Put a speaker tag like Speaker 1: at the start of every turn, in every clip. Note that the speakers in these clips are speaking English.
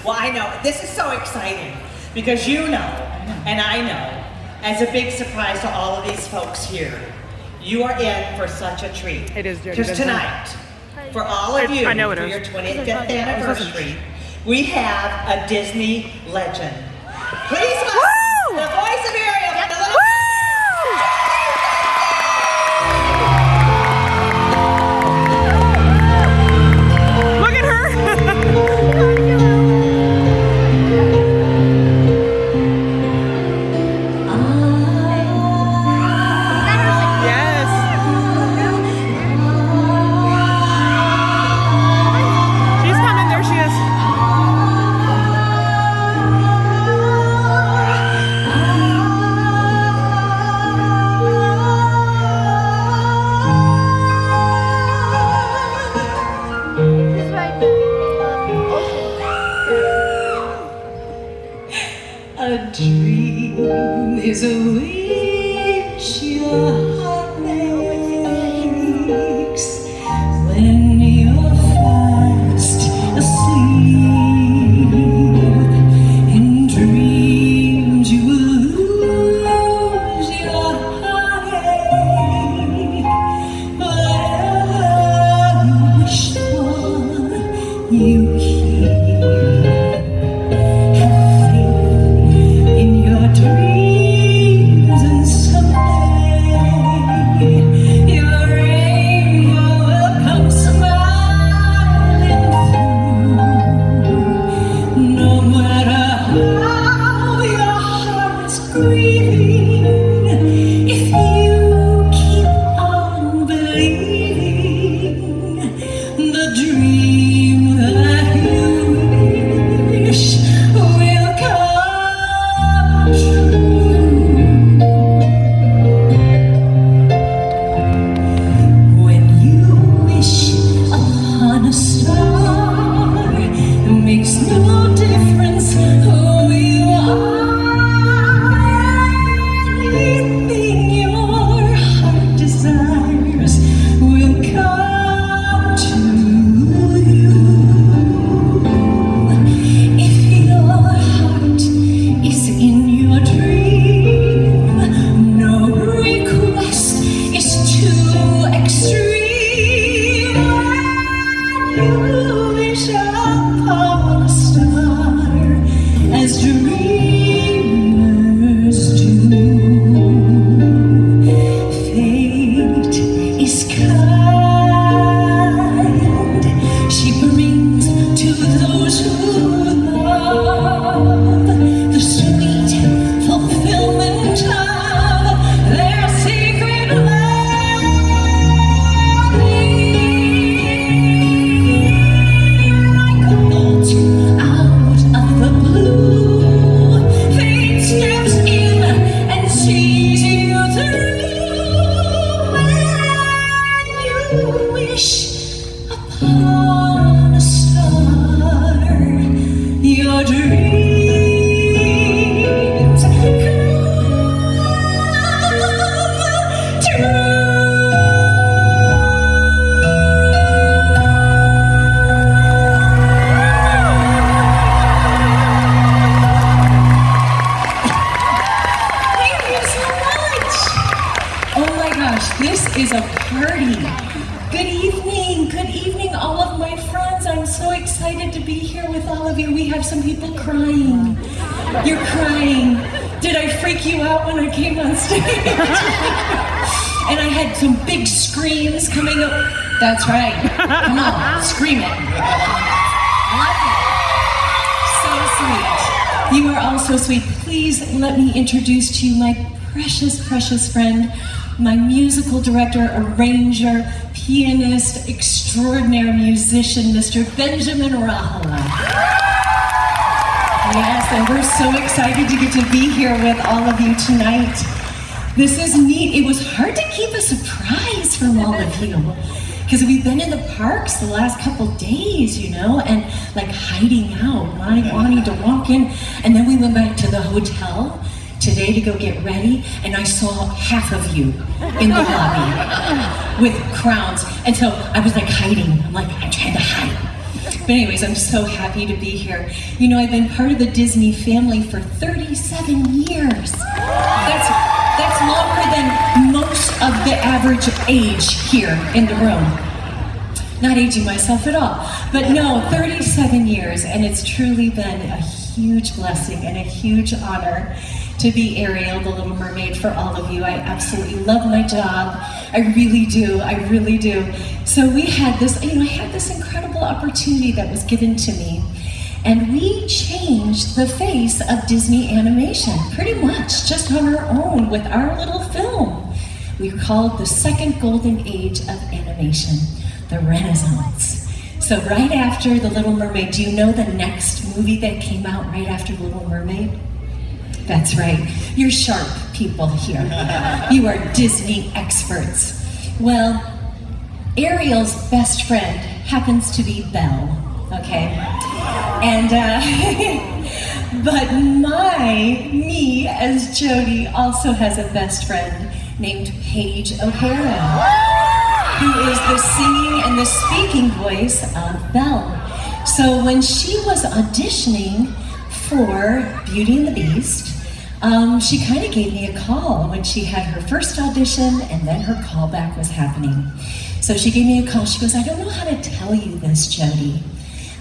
Speaker 1: Well, I know, this is so exciting because you know, and I know, as a big surprise to all of these folks here, you are in for such a treat.
Speaker 2: It is, Jodi
Speaker 1: Because
Speaker 2: Benson.
Speaker 1: tonight, for all of you,
Speaker 2: I know it
Speaker 1: for
Speaker 2: is.
Speaker 1: your 25th anniversary, we have a Disney legend. Please welcome the voice of Ariel from the Little
Speaker 2: Look at her! Yes! She's coming, there she is.
Speaker 3: A dream is a wish your heart makes when you're fast asleep. In dreams you will lose your heartache. Whatever you wish for, you keep. In your dreams, and someday your rainbow will come smiling through. No matter how your heart is grieving, if you keep on believing, the dream that you wish will come true. When you wish upon a star, it makes no difference who you are. Anything your heart desires will come to you. If your heart is in your dream, no request is too extreme. When you wish upon a star, as dreamers do, fate is kind. She brings to those who love the sweet fulfillment of their secret longing. Like a bolt out of the blue, fate steps in and sees you through. When you wish upon a star, your dreams come true. Thank you so much. Oh my gosh, this is a party. Good evening, all of my friends. I'm so excited to be here with all of you. We have some people crying. You're crying. Did I freak you out when I came on stage? And I had some big screams coming up. That's right. Come on, scream it. So sweet. You are all so sweet. Please let me introduce to you my precious, precious friend, my musical director, arranger, pianist, extraordinary musician, Mr. Benjamin Rahala. Yes, and we're so excited to get to be here with all of you tonight. This is neat. It was hard to keep a surprise from all of you because we've been in the parks the last couple days, you know, and like hiding out, wanting to walk in, and then we went back to the hotel today to go get ready, and I saw half of you in the lobby with crowns, and so I was like hiding. I'm like, I'm trying to hide. But anyways, I'm so happy to be here. You know, I've been part of the Disney family for 37 years. That's longer than most of the average age here in the room. Not aging myself at all, but no, 37 years, and it's truly been a huge blessing and a huge honor to be Ariel, the Little Mermaid, for all of you. I absolutely love my job. I really do. So we had this, I had this incredible opportunity that was given to me, and we changed the face of Disney animation, pretty much, just on our own with our little film. We called the second golden age of animation, the Renaissance. So right after The Little Mermaid, do you know the next movie that came out right after The Little Mermaid? That's right. You're sharp people here. You are Disney experts. Well, Ariel's best friend happens to be Belle, okay? And, but me as Jodi also has a best friend named Paige O'Hara, who is the singing and the speaking voice of Belle. So when she was auditioning for Beauty and the Beast, she kind of gave me a call when she had her first audition and then her callback was happening. So she gave me a call. She goes, I don't know how to tell you this, Jodi,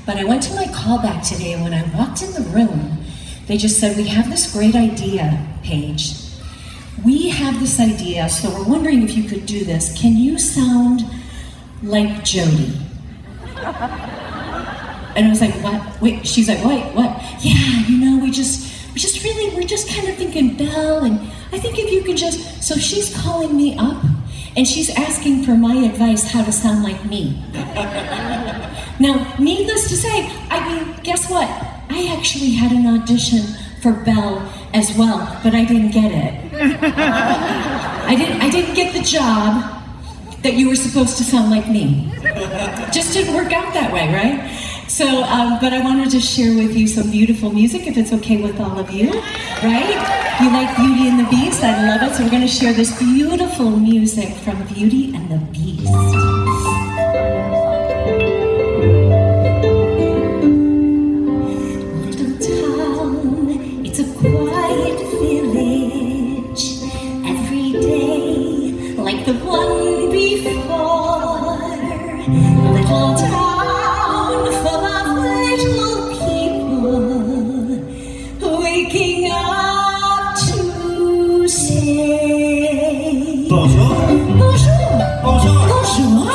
Speaker 3: but I went to my callback today, and when I walked in the room, they just said, we have this great idea, Paige. We have this idea, so we're wondering if you could do this. Can you sound like Jodi? And I was like, what? Wait, she's like, what? Yeah, we're just kind of thinking Belle, and I think if you could just, so she's calling me up, and she's asking for my advice how to sound like me. Now, needless to say, guess what? I actually had an audition for Belle as well, but I didn't get it. I didn't get the job that you were supposed to sound like me. Just didn't work out that way, right? So, but I wanted to share with you some beautiful music, if it's okay with all of you, right? You like Beauty and the Beast? I love it. So we're going to share this beautiful music from Beauty and the Beast. Little town, it's a quiet village. Every day, like the one before. Little town full of little people waking up to say bonjour, bonjour.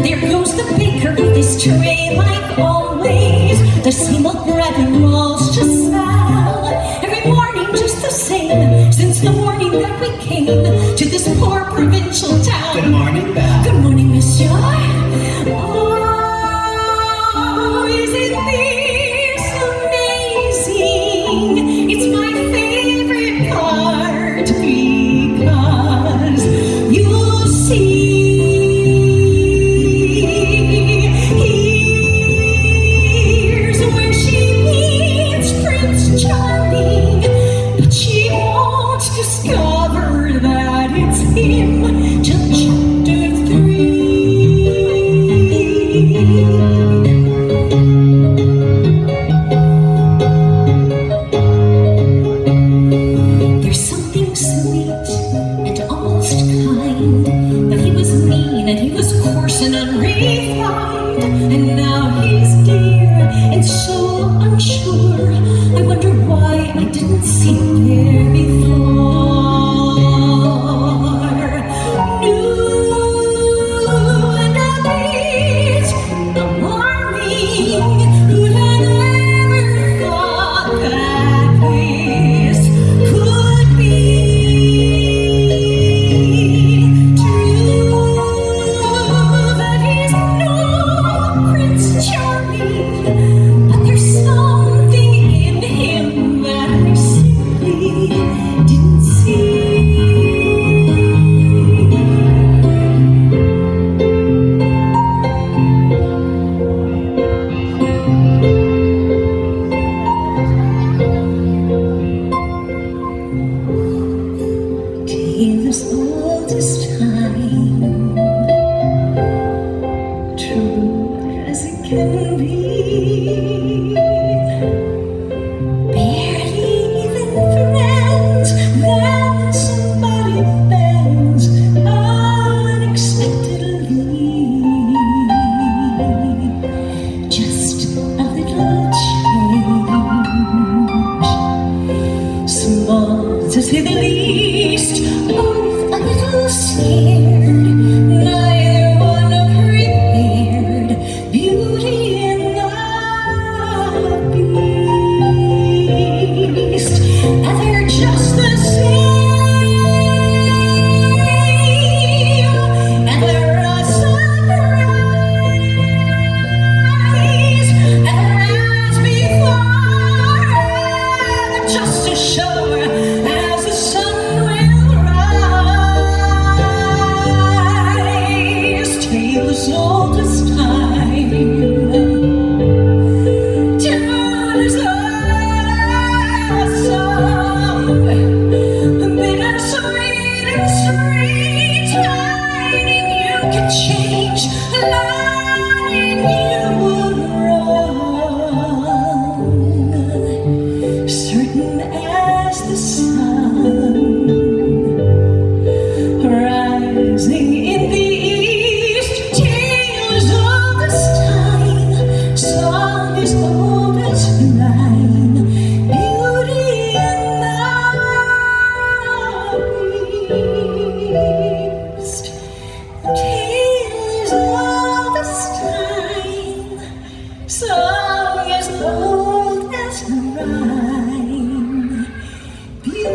Speaker 3: There goes the baker with his tray like always. The same old bread and rolls to sell. Every morning just the same, since the morning that we came to this poor provincial town.
Speaker 4: Good morning, Belle.
Speaker 3: Good morning, monsieur. Oh, isn't this amazing? It's my favorite part because you see, here's where she meets Prince Charming, but she won't discover that it's him till chapter 3. just the same. And there are sunrise and rise before, just as sure as the sun will rise. Tale as old as time, tune as a song, bittersweet and sweet, lining you can change, lining you would wrong, certain as the sun rising in the east. Tale as old as time, song as old as rhyme, beauty in the beast. Tale as old as time, song as old as rhyme, beauty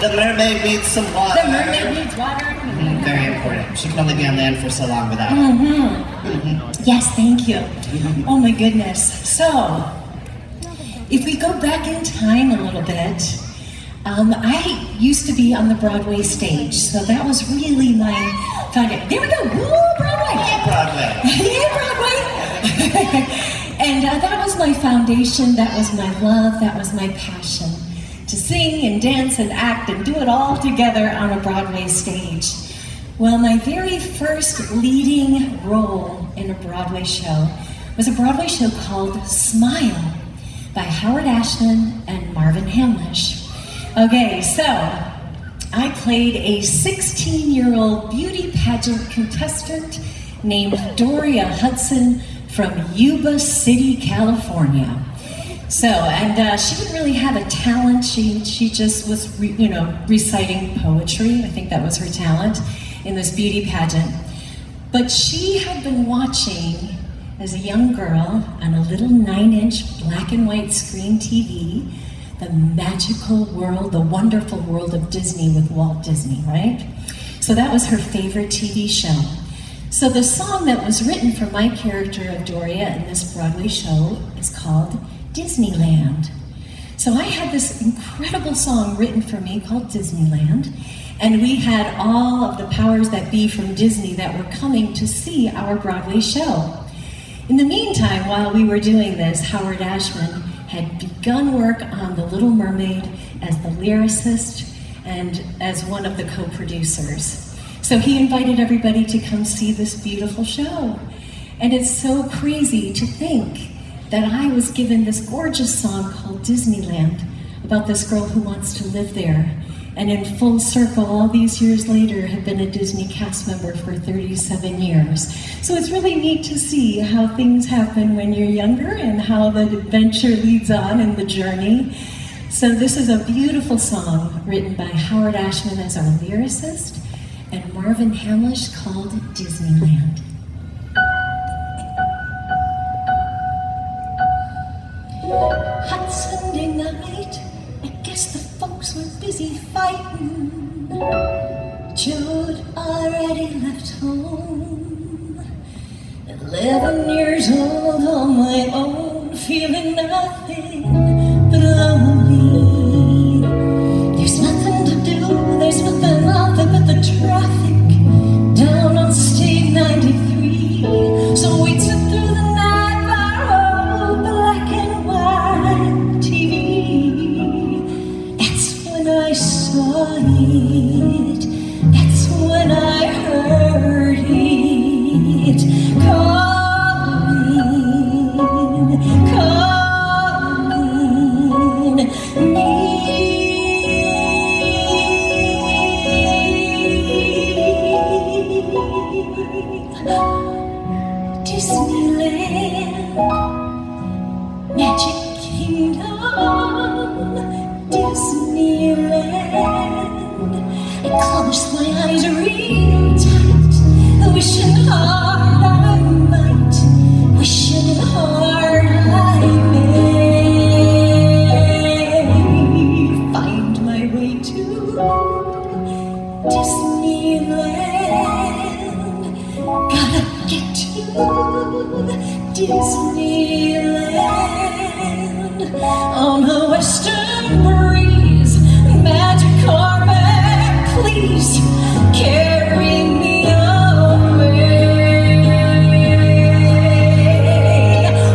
Speaker 4: The mermaid needs some water.
Speaker 3: The mermaid needs water.
Speaker 4: Very important. She can only be on land for so long without.
Speaker 3: Yes, thank you. Oh my goodness. So, if we go back in time a little bit, I used to be on the Broadway stage, so that was really my foundation. There we go. Woo, Broadway!
Speaker 4: Broadway.
Speaker 3: Yay, Broadway! And that was my foundation. That was my love. That was my passion. To sing and dance and act and do it all together on a Broadway stage. Well, my very first leading role in a Broadway show was a Broadway show called Smile by Howard Ashman and Marvin Hamlish. Okay, so I played a 16-year-old beauty pageant contestant named Doria Hudson from Yuba City, California. So, and she didn't really have a talent. She just was, reciting poetry. I think that was her talent in this beauty pageant. But she had been watching, as a young girl, on a little 9-inch black and white screen TV, the magical world, the wonderful world of Disney with Walt Disney, right? So that was her favorite TV show. So the song that was written for my character of Doria in this Broadway show is called Disneyland. So I had this incredible song written for me called Disneyland, and we had all of the powers that be from Disney that were coming to see our Broadway show. In the meantime, while we were doing this, Howard Ashman had begun work on The Little Mermaid as the lyricist and as one of the co-producers. So he invited everybody to come see this beautiful show. And it's so crazy to think that I was given this gorgeous song called Disneyland about this girl who wants to live there. And in full circle, all these years later, have been a Disney cast member for 37 years. So it's really neat to see how things happen when you're younger and how the adventure leads on in the journey. So this is a beautiful song written by Howard Ashman as our lyricist and Marvin Hamlish called Disneyland. Hot Sunday night, I guess the folks were busy fighting. Joe'd already left home. 11 years old on my own, feeling nothing but lonely. There's nothing to do, there's nothing out there but the traffic down on State 93. So we'd sit through the night by old black and white TV. That's when I saw it, that's when I heard it calling, calling. Close my eyes real tight, wishing hard I might, wishing hard I may find my way to Disneyland. Gotta get to Disneyland. On the western breeze, magic carpet, please carry me away.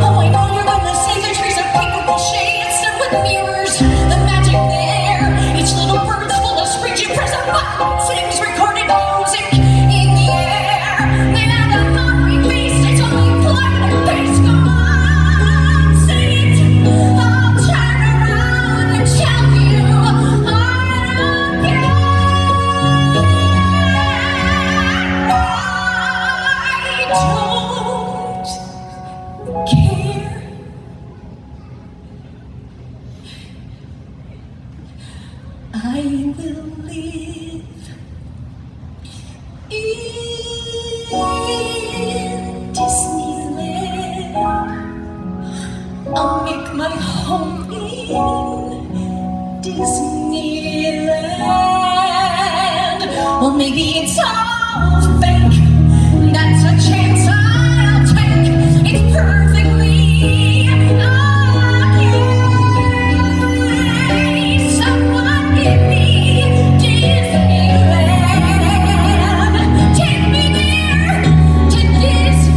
Speaker 3: Oh, I know you're gonna say the trees are pink with shades and with mirrors. The magic there, each little bird's full of springs. You press a button, sings recorded music in the air. And I'm not released, it's only plotted and bass. Come on, say it. I'll turn around and tell you again. I don't care. I will live in Disneyland. I'll make my home in Disneyland. Well, maybe it's all fake. That's a chance I'll take. It's perfectly okay. Someone give me Disneyland. Take me there to Disneyland.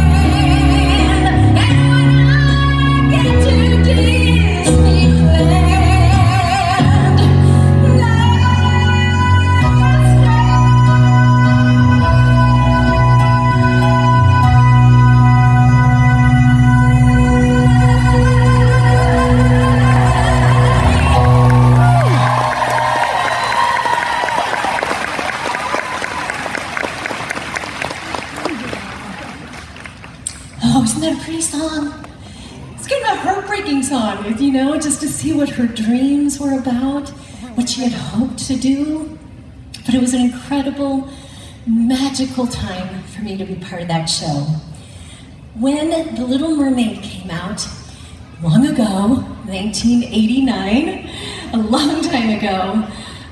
Speaker 3: And when I get to Disneyland, oh, isn't that a pretty song? It's kind of a heartbreaking song, just to see what her dreams were about, what she had hoped to do. But it was an incredible, magical time for me to be part of that show. When The Little Mermaid came out, long ago, 1989, a long time ago,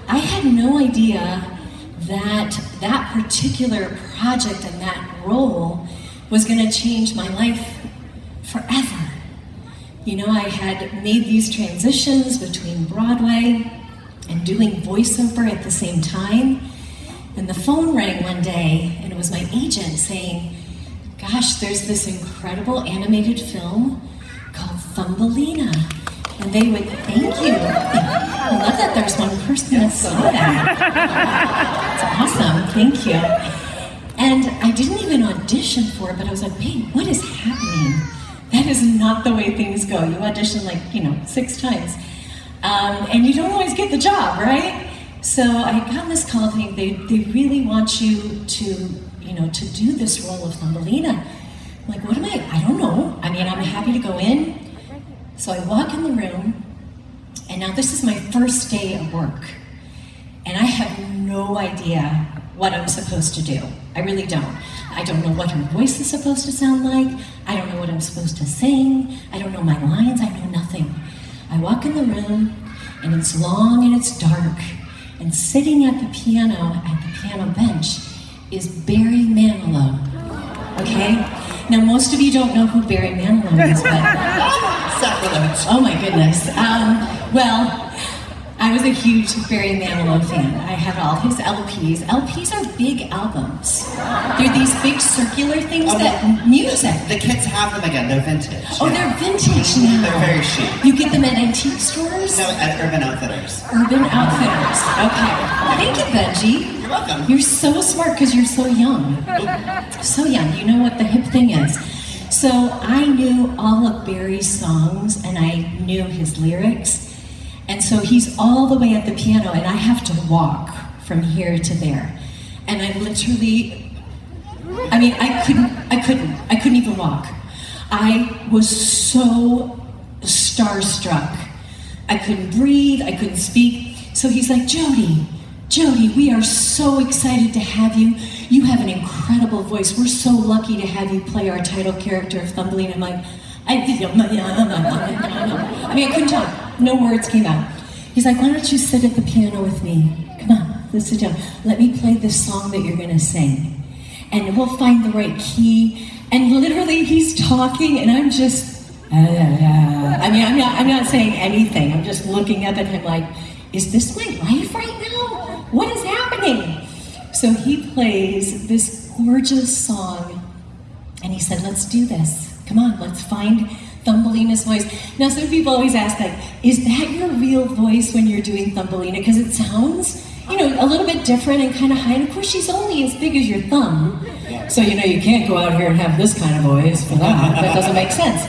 Speaker 3: I had no idea that that particular project and that role was going to change my life forever. I had made these transitions between Broadway and doing voiceover at the same time. And the phone rang one day, and it was my agent saying, gosh, there's this incredible animated film called Thumbelina. And they would, thank you. I love that there's one person that saw that. It's awesome, thank you. And I didn't even audition for it, but I was like, babe, what is happening? That is not the way things go. You audition 6 times. And you don't always get the job, right? So I got this call saying they really want you to do this role of Thumbelina. I'm like, what am I don't know. I'm happy to go in. So I walk in the room, and now this is my first day of work. And I have no idea what I'm supposed to do. I really don't. I don't know what her voice is supposed to sound like. I don't know what I'm supposed to sing. I don't know my lines. I know nothing. I walk in the room, and it's long and it's dark. And sitting at the piano bench, is Barry Manilow. Okay? Now, most of you don't know who Barry Manilow is, but...
Speaker 4: Sacrilege.
Speaker 3: Oh my goodness. Well, I was a huge Barry Manilow fan. I had all his LPs. LPs are big albums. They're these big circular things music.
Speaker 4: The kids have them again, they're vintage.
Speaker 3: Oh, they're vintage now.
Speaker 4: They're very chic.
Speaker 3: You get them at antique stores?
Speaker 4: No, at Urban Outfitters.
Speaker 3: Urban Outfitters. Okay. Thank you, Benji.
Speaker 4: You're welcome.
Speaker 3: You're so smart because you're so young. So young. You know what the hip thing is. So I knew all of Barry's songs and I knew his lyrics. And so he's all the way at the piano and I have to walk from here to there. And I literally, I couldn't even walk. I was so starstruck. I couldn't breathe, I couldn't speak. So he's like, Jodi, Jodi, we are so excited to have you. You have an incredible voice. We're so lucky to have you play our title character of Thumbelina. I'm like, I couldn't talk. No words came out. He's like, why don't you sit at the piano with me? Come on, let's sit down. Let me play this song that you're gonna sing. And we'll find the right key. And literally he's talking and I'm just, I'm not saying anything. I'm just looking up at him like, is this my life right now? What is happening? So he plays this gorgeous song and he said, let's do this. Come on, let's find Thumbelina's voice. Now, some people always ask, like, is that your real voice when you're doing Thumbelina? Because it sounds, a little bit different and kind of high. And of course, she's only as big as your thumb. So, you can't go out here and have this kind of voice for that. That doesn't make sense.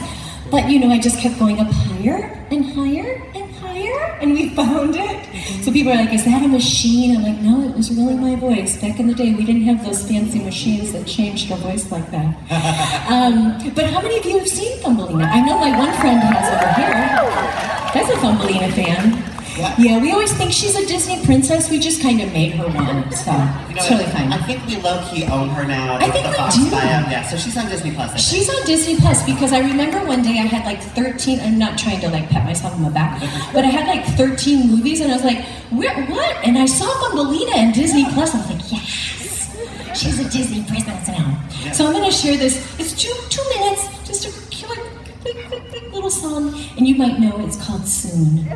Speaker 3: But, I just kept going up higher and higher and higher, and we found it. So people are like, is that a machine? I'm like, no, it was really my voice. Back in the day, we didn't have those fancy machines that changed our voice like that. But how many of you have seen Thumbelina? I know my one friend has over here. That's a Thumbelina fan. Yeah, we always think she's a Disney princess. We just kind of made her one, so it's really fun.
Speaker 4: I think we low-key own her now.
Speaker 3: I think we do.
Speaker 4: Yeah, so she's on Disney Plus.
Speaker 3: She's on Disney Plus because I remember one day I had like 13, I'm not trying to like pat myself on the back, but I had like 13 movies and I was like, what? And I saw Thumbelina in Disney Plus. I was like, yes, she's a Disney princess now. Yeah. So I'm going to share this. It's two minutes, just a quick little song, and you might know it's called Soon.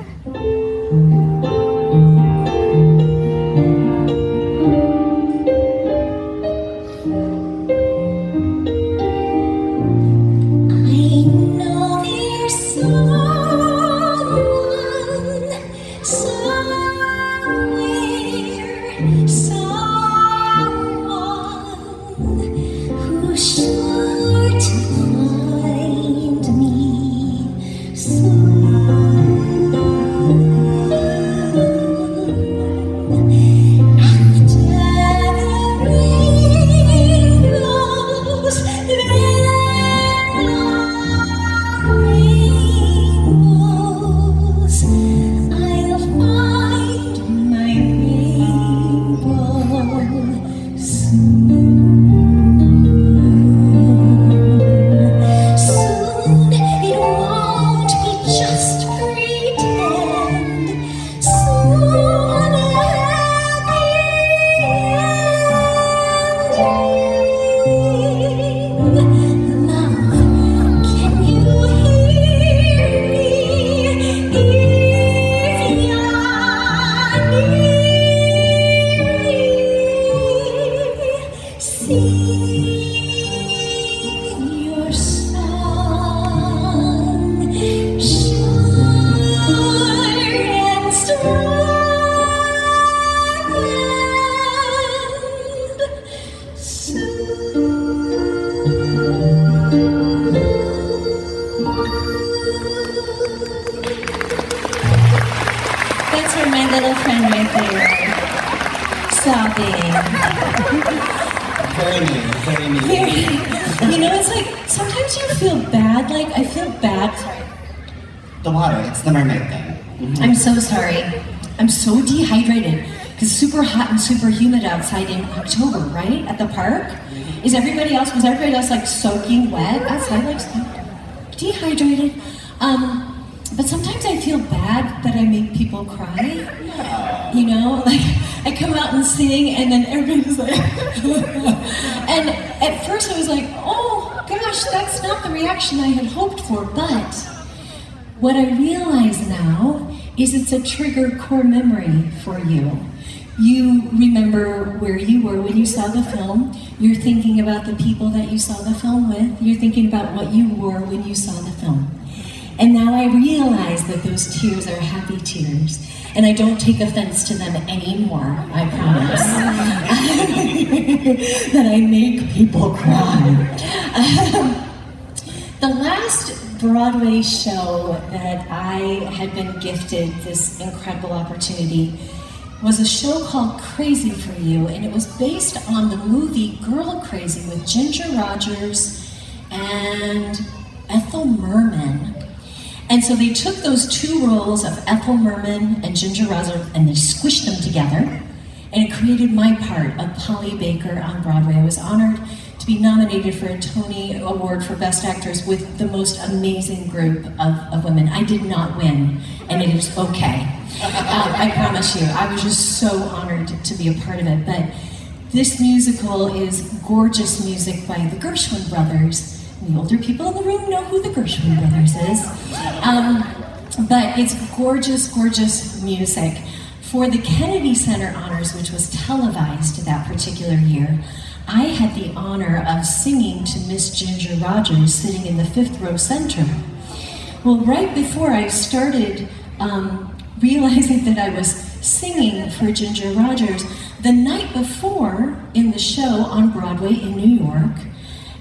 Speaker 3: It's like, sometimes you feel bad, like, I feel bad.
Speaker 4: The water, it's the mermaid thing. Mm-hmm.
Speaker 3: I'm so sorry. I'm so dehydrated, because it's super hot and super humid outside in October, right? At the park? Was everybody else like soaking wet outside, like dehydrated? But sometimes I feel bad that I make people cry. Like I come out and sing and then everybody's like, and at first I was like, oh gosh, that's not the reaction I had hoped for, but what I realize now is it's a trigger core memory for you. You remember where you were when you saw the film. You're thinking about the people that you saw the film with. You're thinking about what you wore when you saw the film. And now I realize that those tears are happy tears. And I don't take offense to them anymore, I promise. That I make people cry. The last Broadway show that I had been gifted this incredible opportunity was a show called Crazy for You, and it was based on the movie Girl Crazy with Ginger Rogers and Ethel Merman. And so they took those two roles of Ethel Merman and Ginger Rogers and they squished them together and it created my part of Polly Baker on Broadway. I was honored to be nominated for a Tony Award for Best Actress with the most amazing group of women. I did not win, and it is okay. I promise you, I was just so honored to be a part of it. But this musical is gorgeous music by the Gershwin brothers. The older people in the room know who the Gershwin brothers is. But it's gorgeous, gorgeous music. For the Kennedy Center Honors, which was televised that particular year, I had the honor of singing to Miss Ginger Rogers sitting in the 5th row center. Well, right before I started realizing that I was singing for Ginger Rogers, the night before in the show on Broadway in New York,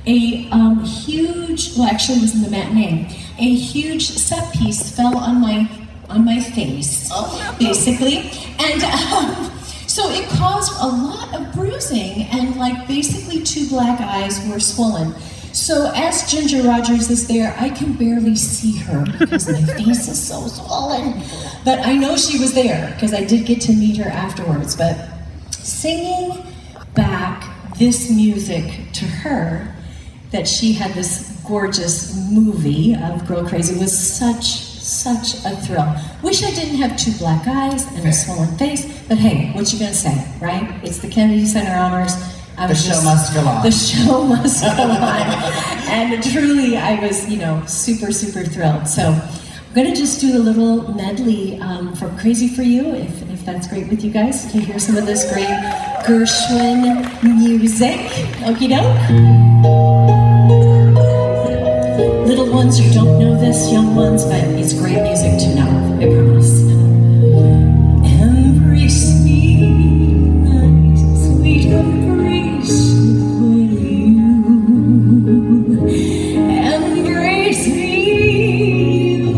Speaker 3: a huge, well actually it was in the matinee, a huge set piece fell on my face, basically, and so it caused a lot of bruising, and like basically 2 black eyes were swollen. So as Ginger Rogers is there, I can barely see her because my face is so swollen. But I know she was there because I did get to meet her afterwards. But singing back this music to her, that she had this gorgeous movie of Girl Crazy, was such a thrill. Wish I didn't have 2 black eyes and a swollen face, but hey, what you gonna say, right? It's the Kennedy Center Honors.
Speaker 4: The show must go on.
Speaker 3: The show must go on. And truly, I was, super, super thrilled. So I'm gonna just do a little medley from Crazy for You, if that's great with you guys. You can hear some of this great Gershwin music. Okie doke. Little ones, you don't know this, young ones, but it's great music to know, I promise. Embrace me, my sweet embrace for you. Embrace me,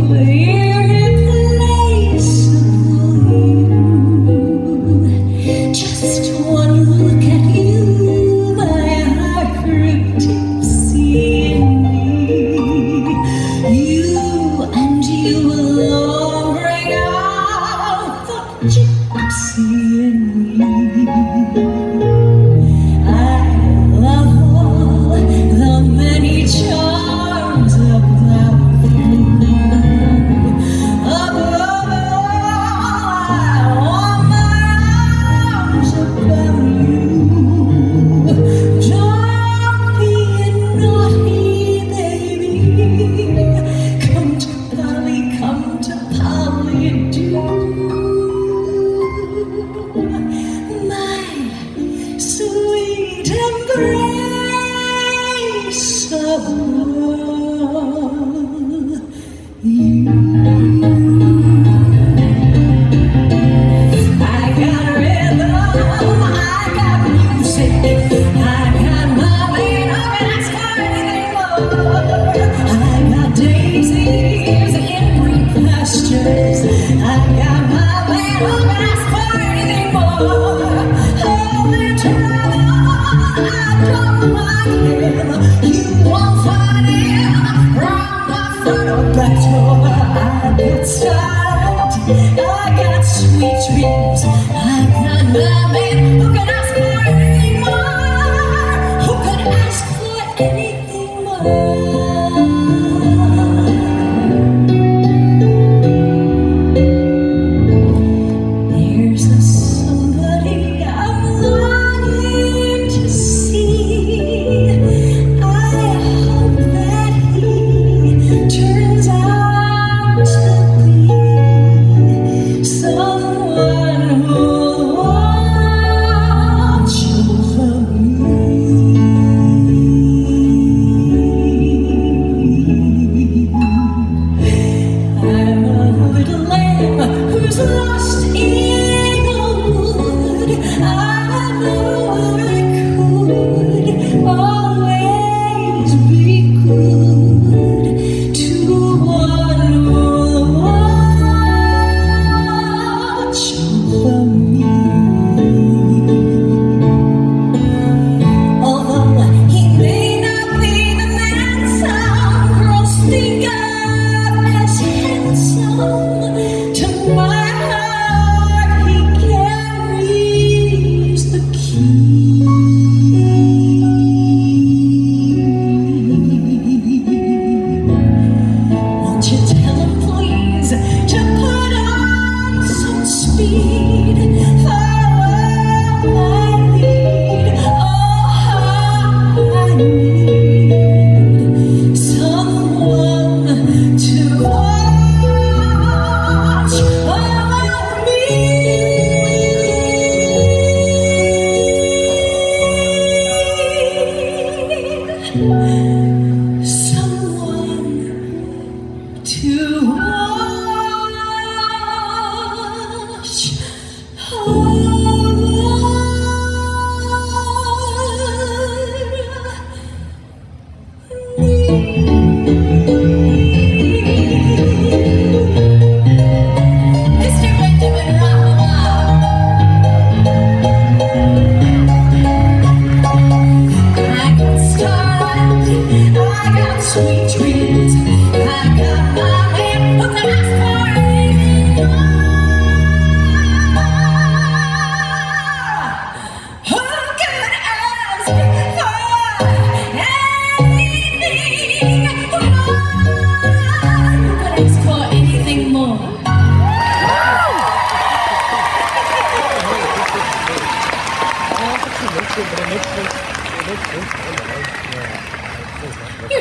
Speaker 3: irreplaceable you. Just one look at you, my heart grew tipsy in me. You alone bring out the gypsy in me. I love all the many charms about you. Above all, I want my arms about you. Don't be naughty, baby. Come to Polly, do. My sweet embrace of you. I got rhythm, I got music, I got my way, I can ask for anything more. I got daisies in green pastures, I got my way, I can ask for anything more. Holy trouble, I don't like him, you won't find him round my front or back door. I got style, I got sweet dreams, I got my man who can ask for anything more, who can ask for anything more. There's somebody I'm longing to see. I hope that he turns out to be someone who watches over me. I'm a little lamb who's lost in a wood. I know I could always be good to one who watch over me. Although he may not be the man some girls think of as handsome, to my heart he carries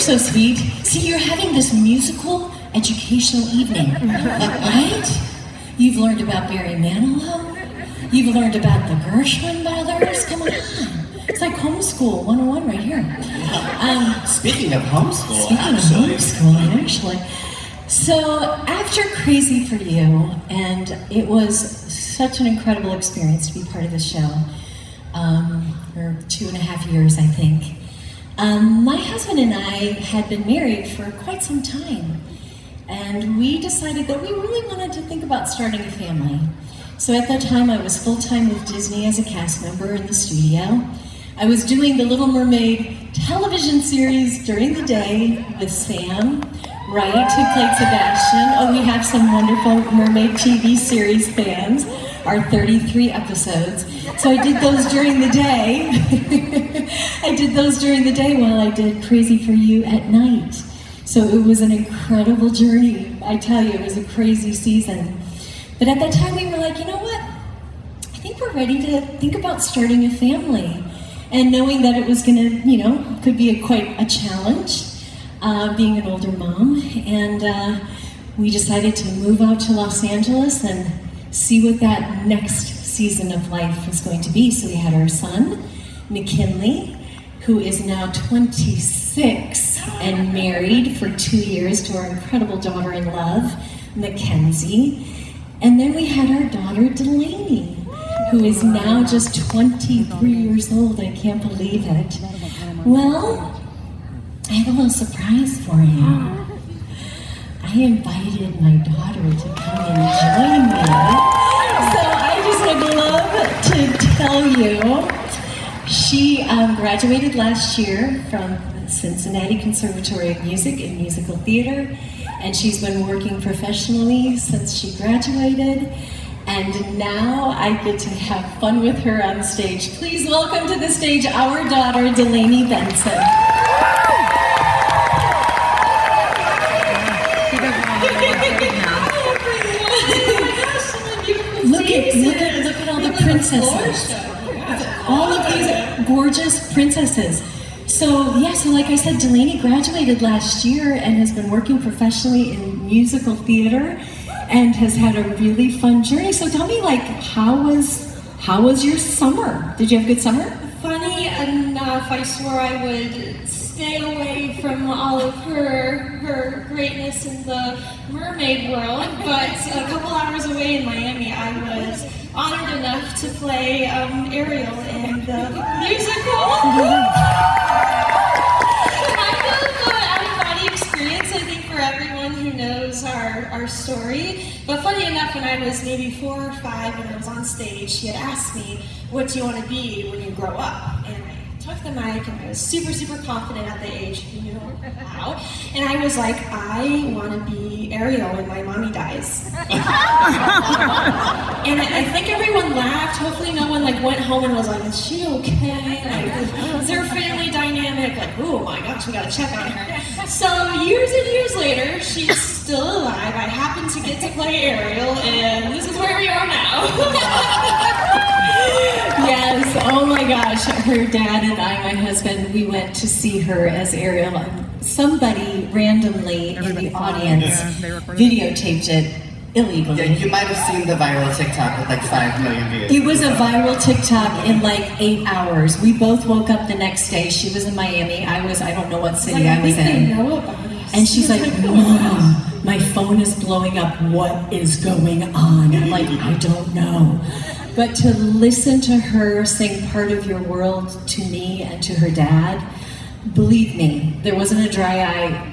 Speaker 3: so sweet. See, you're having this musical educational evening, right? You've learned about Barry Manilow. You've learned about the Gershwin brothers. Come on. It's like homeschool 101 right here.
Speaker 4: Speaking of homeschool,
Speaker 3: Actually. So after Crazy for You, and it was such an incredible experience to be part of the show, for 2.5 years, I think. My husband and I had been married for quite some time, and we decided that we really wanted to think about starting a family. So at that time, I was full-time with Disney as a cast member in the studio. I was doing the Little Mermaid television series during the day with Sam Wright, who played Sebastian. Oh, we have some wonderful Mermaid TV series fans, our 33 episodes. So I did those during the day. I did those during the day while I did Crazy for You at night. So it was an incredible journey. I tell you, it was a crazy season. But at that time we were like, you know what? I think we're ready to think about starting a family. And knowing that it was gonna, could be quite a challenge, being an older mom. And we decided to move out to Los Angeles and see what that next season of life was going to be. So we had our son, McKinley, who is now 26 and married for 2 years to our incredible daughter-in-law, Mackenzie. And then we had our daughter, Delaney, who is now just 23 years old. I can't believe it. Well, I have a little surprise for you. I invited my daughter to come and join me. So I just would love to tell you, she graduated last year from Cincinnati Conservatory of Music and Musical Theater, and she's been working professionally since she graduated. And now I get to have fun with her on stage. Please welcome to the stage our daughter, Jodi Benson. Look at all the princesses. All of these gorgeous princesses. So like I said, Delaney graduated last year and has been working professionally in musical theater and has had a really fun journey. So tell me, how was your summer? Did you have a good summer?
Speaker 5: Funny enough, I swore I would stay away from all of her greatness in the mermaid world, but a couple hours away in Miami, I was honored enough to play Ariel in the musical. For everyone who knows our story. But funny enough, when I was maybe 4 or 5 and I was on stage, she had asked me, what do you want to be when you grow up? And I took the mic and I was super, super confident at the age, wow. And I was like, I want to be Ariel when my mommy dies. And I think everyone laughed. Hopefully no one went home and was like, is she okay? Is there a family dynamic? Oh my gosh, we gotta check on her. So years and years later, she's still alive. I happened to get to play Ariel, and this is where we are now.
Speaker 3: Yes, oh my gosh, her dad and I, my husband, we went to see her as Ariel. Somebody randomly in the audience videotaped it illegally.
Speaker 4: Yeah, you might have seen the viral TikTok with 5 million views.
Speaker 3: It was a viral TikTok in 8 hours. We both woke up the next day. She was in Miami. I don't know what city I was in. And she's like, Mom, my phone is blowing up. What is going on? I'm like, I don't know. But to listen to her sing Part of Your World to me and to her dad, believe me, there wasn't a dry eye.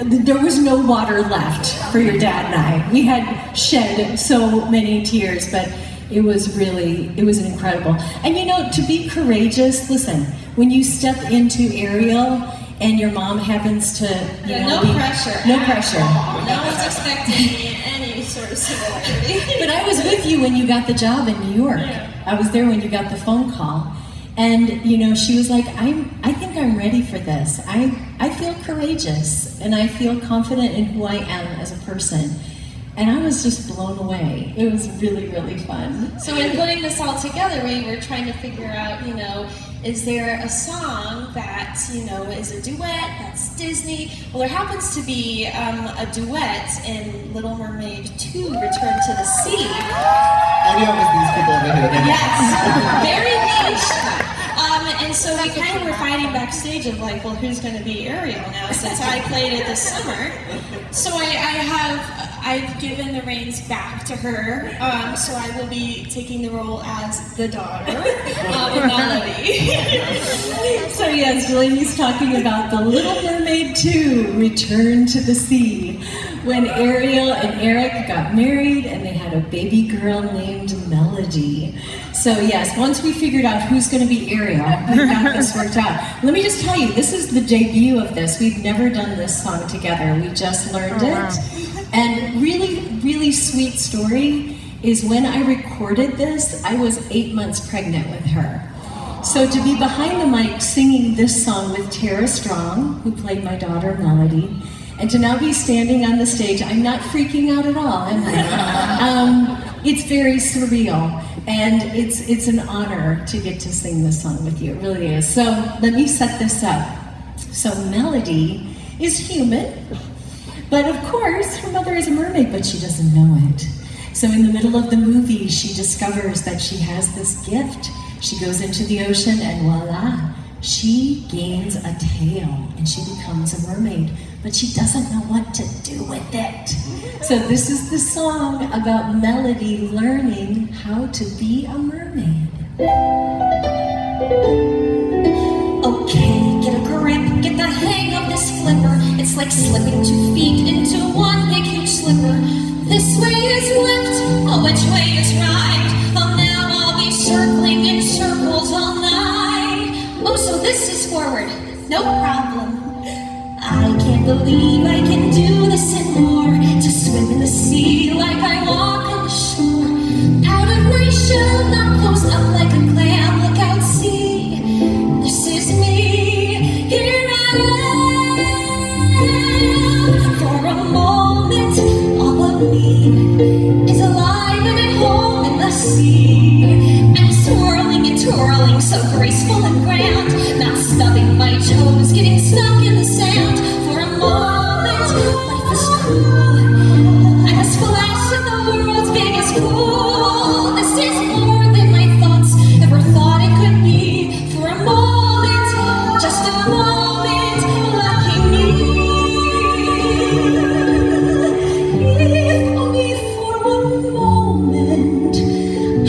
Speaker 3: There was no water left for your dad and I. We had shed so many tears, but it was incredible. And to be courageous, listen, when you step into Ariel and your mom happens to,
Speaker 5: no pressure.
Speaker 3: No pressure.
Speaker 5: No one's expecting any sort of similarity.
Speaker 3: But I was with you when you got the job in New York.
Speaker 5: Yeah.
Speaker 3: I was there when you got the phone call. And, she was like, I think I'm ready for this. I feel courageous and I feel confident in who I am as a person. And I was just blown away. It was really, really fun.
Speaker 5: So in putting this all together, we were trying to figure out, is there a song that, you know, is a duet, that's Disney? Well, there happens to be a duet in Little Mermaid 2, Return to the Sea.
Speaker 4: I knew it was these people over here.
Speaker 5: Yes, very niche. And so we kind of were fighting backstage of like, well, who's going to be Ariel now since I played it this summer? So I've given the reins back to her. So I will be taking the role as the daughter of Melody.
Speaker 3: So yes, Delaney's talking about the Little Mermaid 2, Return to the Sea, when Ariel and Eric got married and they had a baby girl named Melody. So yes, once we figured out who's going to be Ariel, we got this worked out. Let me just tell you, this is the debut of this. We've never done this song together. We just learned it. And really sweet story is when I recorded this, I was 8 months pregnant with her. So to be behind the mic singing this song with Tara Strong, who played my daughter Melody, and to now be standing on the stage, I'm not freaking out at all, am I? It's very surreal, and it's an honor to get to sing this song with you, it really is. So let me set this up. So Melody is human, but of course her mother is a mermaid, but she doesn't know it. So in the middle of the movie, she discovers that she has this gift. She goes into the ocean and voila, she gains a tail and she becomes a mermaid, but she doesn't know what to do with it. So this is the song about Melody learning how to be a mermaid.
Speaker 5: Okay, get a grip, get the hang of this flipper. It's like slipping 2 feet into one big huge slipper. This way is left, oh, which way is right? Oh, now I'll be circling in circles all night. Oh, so this is forward, no problem. I can't believe I can do this and more. To swim in the sea like I walk on the shore. Out of my shell, not closed up like a clam. Look out, see, this is me. Here I am. For a moment, all of me is alive and at home in the sea. I'm swirling and twirling, so graceful and grand. Not stubbing my toes, getting stuck in the sand. For a moment, life is cool. I'm a splash in the world's biggest pool. This is more than my thoughts ever thought it could be. For a moment, just a moment, lucky me. If only for one moment,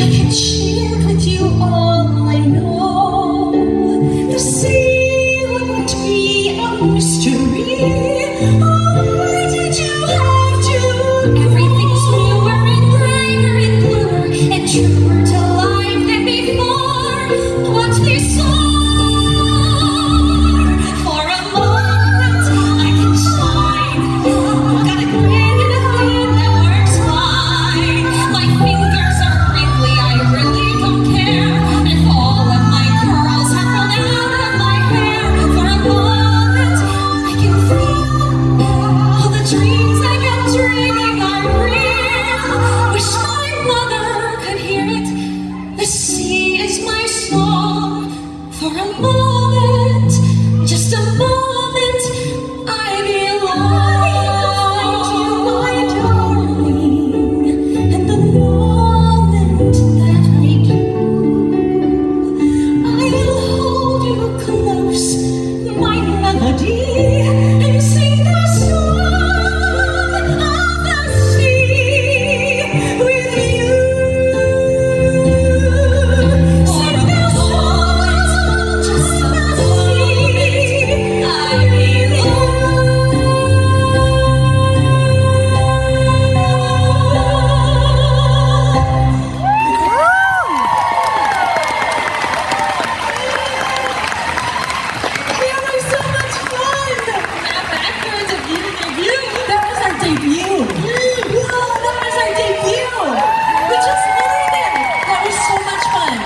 Speaker 5: I can share with you all I know. The sea wouldn't be a mystery. Why did you have to? Everything's newer and brighter and bluer and truer to life than before. Watch me soar. For a moment, I can shine. Got a grin and a fin that works fine. My fingers are wrinkly, I really don't care. And all of my curls have grown out of my hair. For a moment, I can feel all the dreams I kept dreaming are real. Wish my mother could hear it. The sea is my song. For a moment, just a moment, I belong to you, my darling. And the moment that I do, I'll hold you close, my melody, and sing the song of the sea with you. Sing the song just of the sea I We had so much fun! Backwards of you debut!
Speaker 3: That was our debut. Whoa, that was our debut. We just learned it. That was so much fun.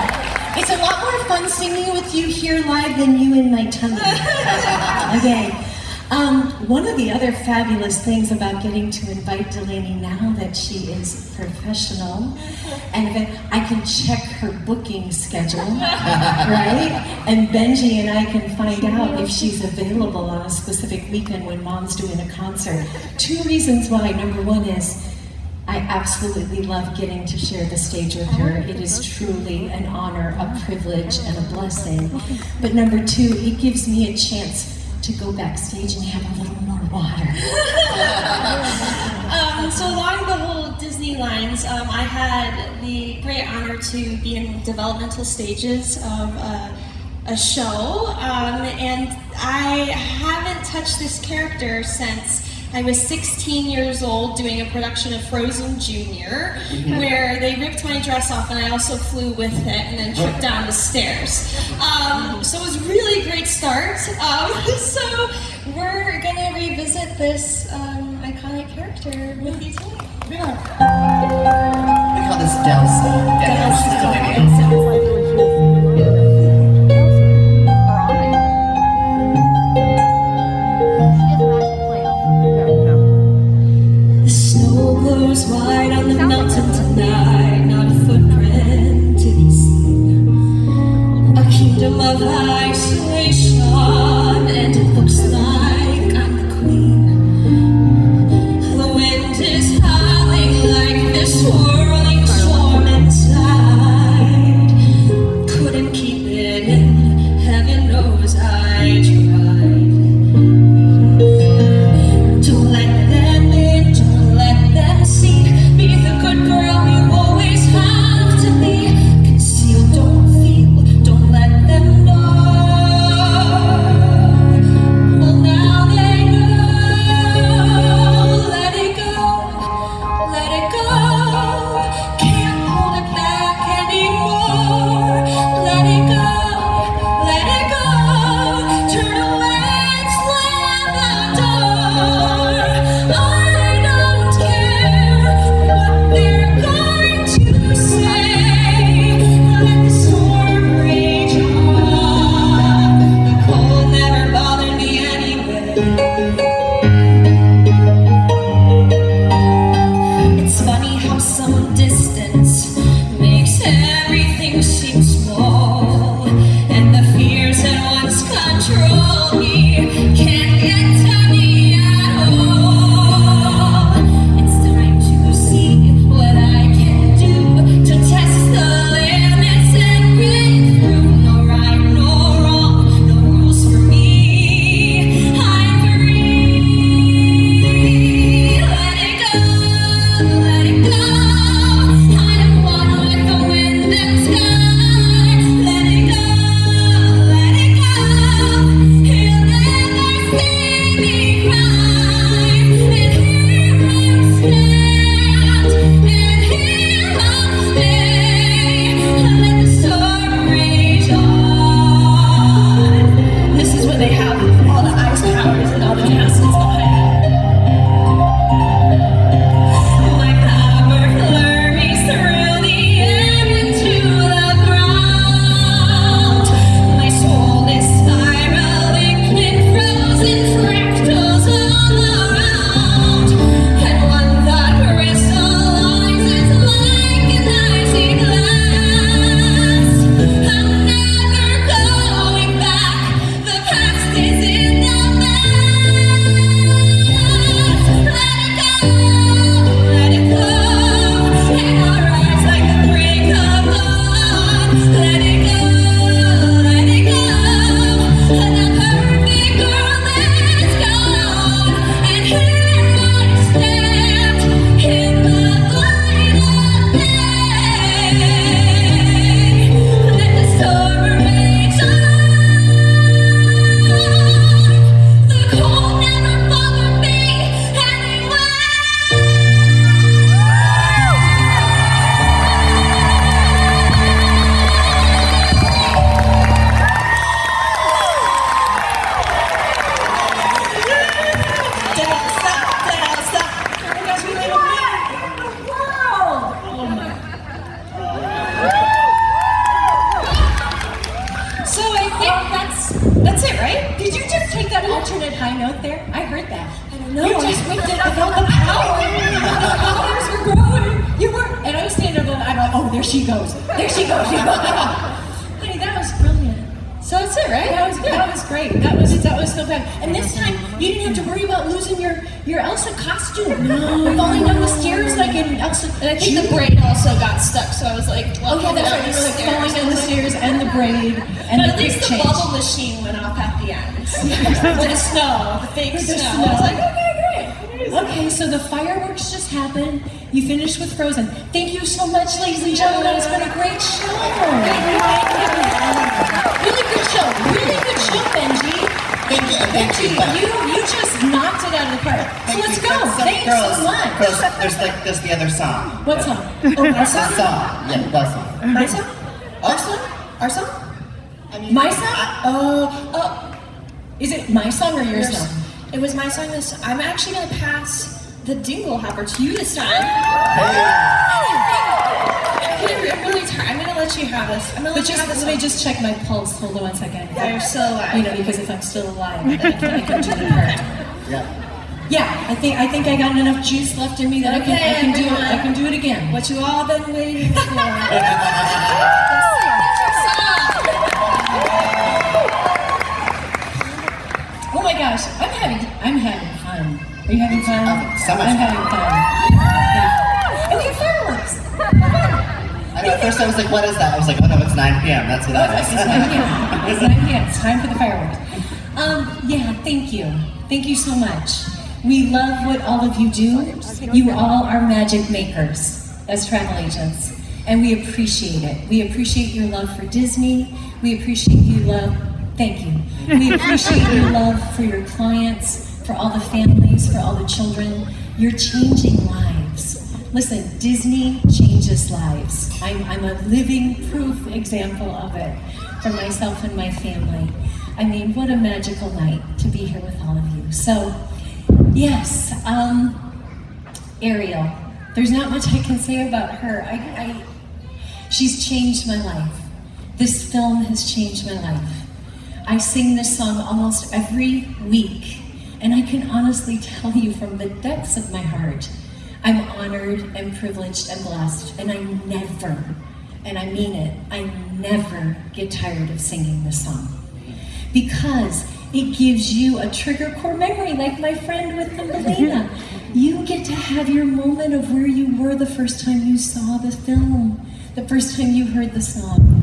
Speaker 3: It's a lot more fun singing with you here live than you in my tummy. Okay. one of the other fabulous things about getting to invite Delaney now that she is professional, and that I can check her booking schedule, right? And Benji and I can find out if she's available on a specific weekend when Mom's doing a concert. 2 reasons why. Number one is, I absolutely love getting to share the stage with her. It is truly an honor, a privilege, and a blessing. But number 2, it gives me a chance to go backstage and have a little more water.
Speaker 5: So along the whole Disney lines, I had the great honor to be in developmental stages of a show, and I haven't touched this character since I was 16 years old doing a production of Frozen Junior, where they ripped my dress off and I also flew with it and then tripped down the stairs. So it was a really great start. So we're gonna revisit this iconic character with you tonight.
Speaker 4: We call this Delcy. Yeah, she's doing it.
Speaker 3: Wide on the mountain tonight, not a footprint to be seen. A kingdom of isolation, and it looks like I'm the queen. The wind is howling like this swirling storm inside. Couldn't keep it in, heaven knows I tried. Don't let them in, don't let them see. Be the good girl you always have to be. Conceal, don't feel, don't let them know. Well, now they know. Let it go, let it go. Can't hold it back anymore. Let it go, let it go. Turn away and slam the door. I don't care what they're going to say. Let the storm rage on. The cold never bothered me anyway. It's funny how some distance makes everything seem small, and the fears that once controlled me can't get to me at all. It's time to see what I can do to test the limits and break through. No right, no wrong, no rules for me. I'm free. Let it go, let it go. I don't want alternate high note there? I heard that.
Speaker 5: I don't know.
Speaker 3: You just whipped it up on the power. The powers were growing. You were, and I was standing up and I go, oh, there she goes. There she goes. Honey, that was brilliant.
Speaker 5: So that's it, right?
Speaker 3: That was great. That was so bad. And this time you didn't have to worry about losing your Elsa costume. No. Falling down the stairs like in Elsa.
Speaker 5: I think the braid also got stuck, so I was like, well,
Speaker 3: okay, that's right. You were like falling down the stairs and the braid and
Speaker 5: but
Speaker 3: the
Speaker 5: at least the
Speaker 3: change.
Speaker 5: bubble machine went off at the end. With the snow, the fake snow. I was like, okay, great.
Speaker 3: Okay, so the fireworks just happened. You finished with Frozen. Thank you so much, ladies and gentlemen. It's been a great show. Really good show. Really good show, Benji.
Speaker 4: Thank you. Thank you.
Speaker 3: You just knocked it out of the park. So let's go. Thanks so much.
Speaker 4: Girls, there's the other song.
Speaker 3: What song?
Speaker 5: Oh, our
Speaker 4: The
Speaker 5: song?
Speaker 4: song. Yeah, that song.
Speaker 5: My song? Our song? Our song?
Speaker 4: I mean,
Speaker 3: My song? Is it my song or your song?
Speaker 5: It was my song this time. I'm actually going to pass the dingle hopper to you this time. I'm really tired. I'm going to let you have this. I'm going to let you have this.
Speaker 3: Let me just check my pulse. Hold on 1 second.
Speaker 5: Yeah, you're still alive.
Speaker 3: You know, because if I'm still alive, then I can do the part.
Speaker 4: Yeah.
Speaker 3: Yeah, I think I got enough juice left in me that I can do it. I can do it again.
Speaker 5: What you all been waiting for.
Speaker 3: Oh my gosh, I'm having fun. Are you having fun?
Speaker 4: So much
Speaker 3: I'm
Speaker 4: fun.
Speaker 3: having fun. Yeah. And we have fireworks.
Speaker 4: I know, at first I was like, what is that? I was like, oh no, it's 9 p.m. That's what that
Speaker 3: It's
Speaker 4: is.
Speaker 3: 9 p.m. It's 9 p.m. It's time for the fireworks. Yeah, thank you. Thank you so much. We love what all of you do. You all are magic makers as travel agents, and we appreciate it. We appreciate your love for Disney. We appreciate your love. Thank you. We appreciate your love for your clients, for all the families, for all the children. You're changing lives. Listen, Disney changes lives. I'm a living proof example of it for myself and my family. I mean, what a magical night to be here with all of you. So, yes, Ariel. There's not much I can say about her. She's changed my life. This film has changed my life. I sing this song almost every week, and I can honestly tell you from the depths of my heart, I'm honored and privileged and blessed, and I never, and I mean it, I never get tired of singing this song. Because it gives you a trigger core memory, like my friend with Thumbelina. You get to have your moment of where you were the first time you saw the film, the first time you heard the song.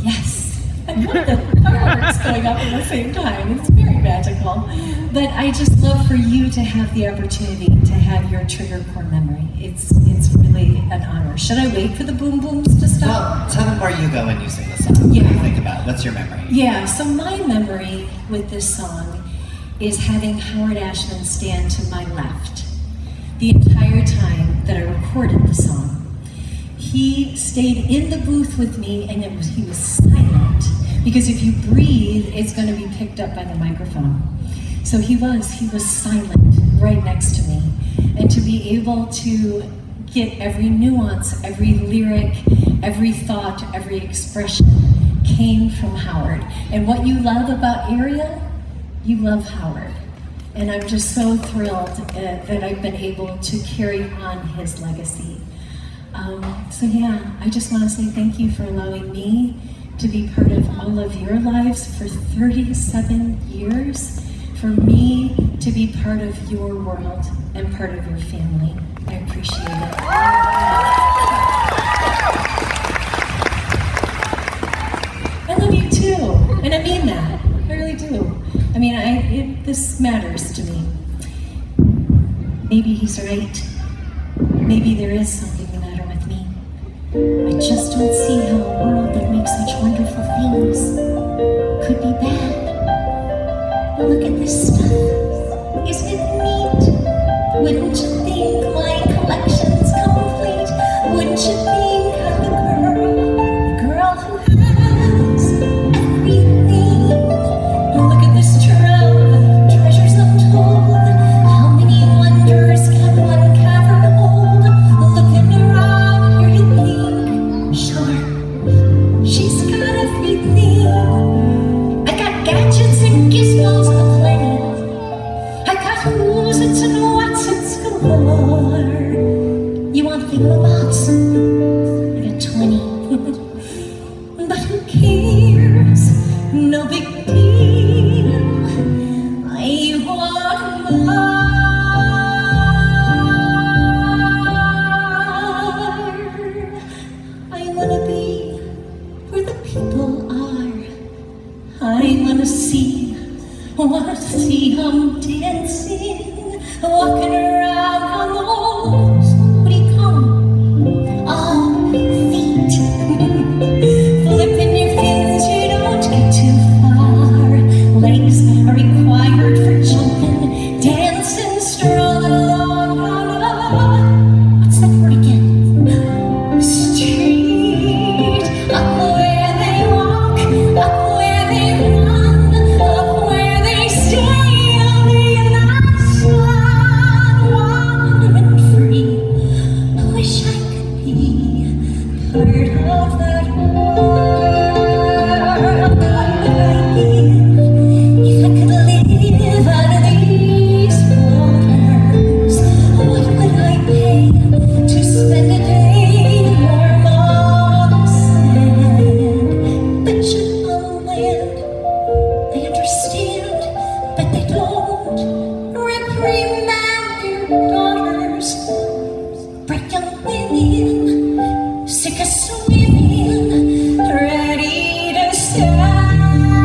Speaker 3: Yes, I love the fireworks going up at the same time. It's very magical. But I just love for you to have the opportunity to have your trigger core memory. It's really an honor. Should I wait for the boom booms to stop?
Speaker 4: Well, tell them where you go when you sing the song. What do you think about it? What's your memory?
Speaker 3: Yeah, so my memory with this song is having Howard Ashman stand to my left the entire time that I recorded the song. He stayed in the booth with me, and he was silent, because if you breathe, it's going to be picked up by the microphone. So he was silent right next to me, and to be able to get every nuance, every lyric, every thought, every expression came from Howard. And what you love about Ariel, you love Howard. And I'm just so thrilled that I've been able to carry on his legacy. So yeah, I just want to say thank you for allowing me to be part of all of your lives for 37 years, for me to be part of your world and part of your family. I appreciate it. I love you too, and I mean that. I really do. I mean, this matters to me. Maybe he's right. Maybe there is something the matter with me. I just don't see how a world that makes such wonderful things could be bad. Look at this stuff. Isn't it neat? Wouldn't you think my collection's complete? Wouldn't you think I'm the girl who has everything? Look at this trove, treasures untold. How many wonders can one cavern hold? Look in her eye, here you think. Sure, she's got everything. I got gadgets and gizmos on the planet. I got 20. But who cares? No big deal. I want more. I wanna be where the people are. I wanna see them dancing, walking around on those, what do you call them? Feet. Flipping your fins, you don't get too far. Legs are required for jumping, dancing, strolling along on what's that word again? Street. Up where they walk, up where they run, up where they stay all day in the sun, wandering free. I wish I could be part of that world. What would I give if I could live out of these waters? What would I pay to spend a day warm on the sand? But you on land, they understand, but they don't reprimand their daughters. Bright young women, sick of swimming, ready to stand,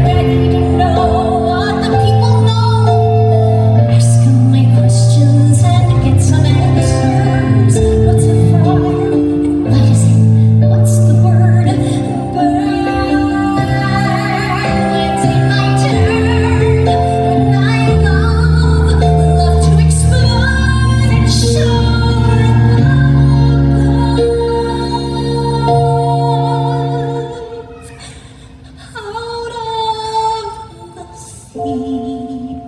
Speaker 3: ready to know what the people know. Ask them my questions and get some answers. What's a fire? And what is it? What's the word? Burn. When's it my turn? And I love to explode and show above, out of the sea.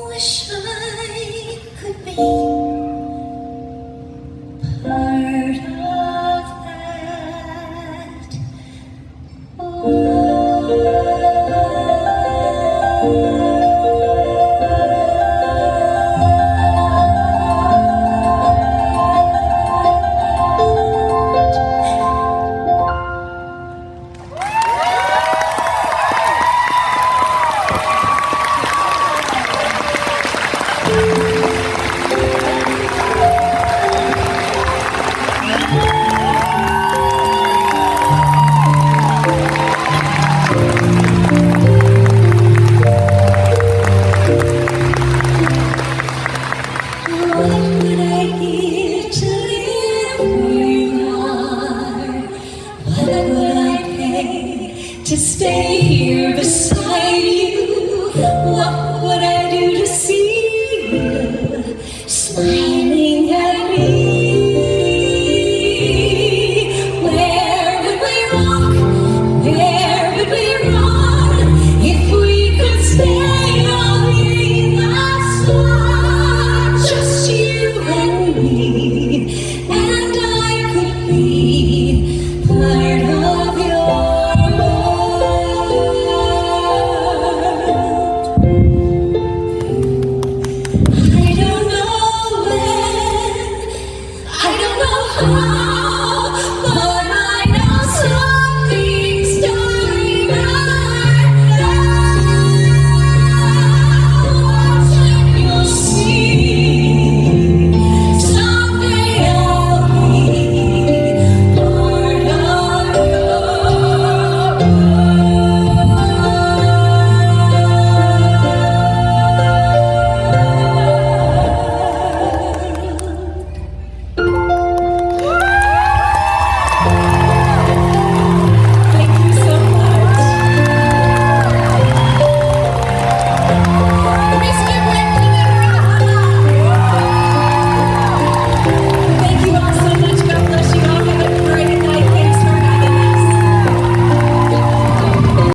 Speaker 3: Wish I could be part of that What would I give to live where you are? What would I pay to stay here beside you? What would I do to see you smile?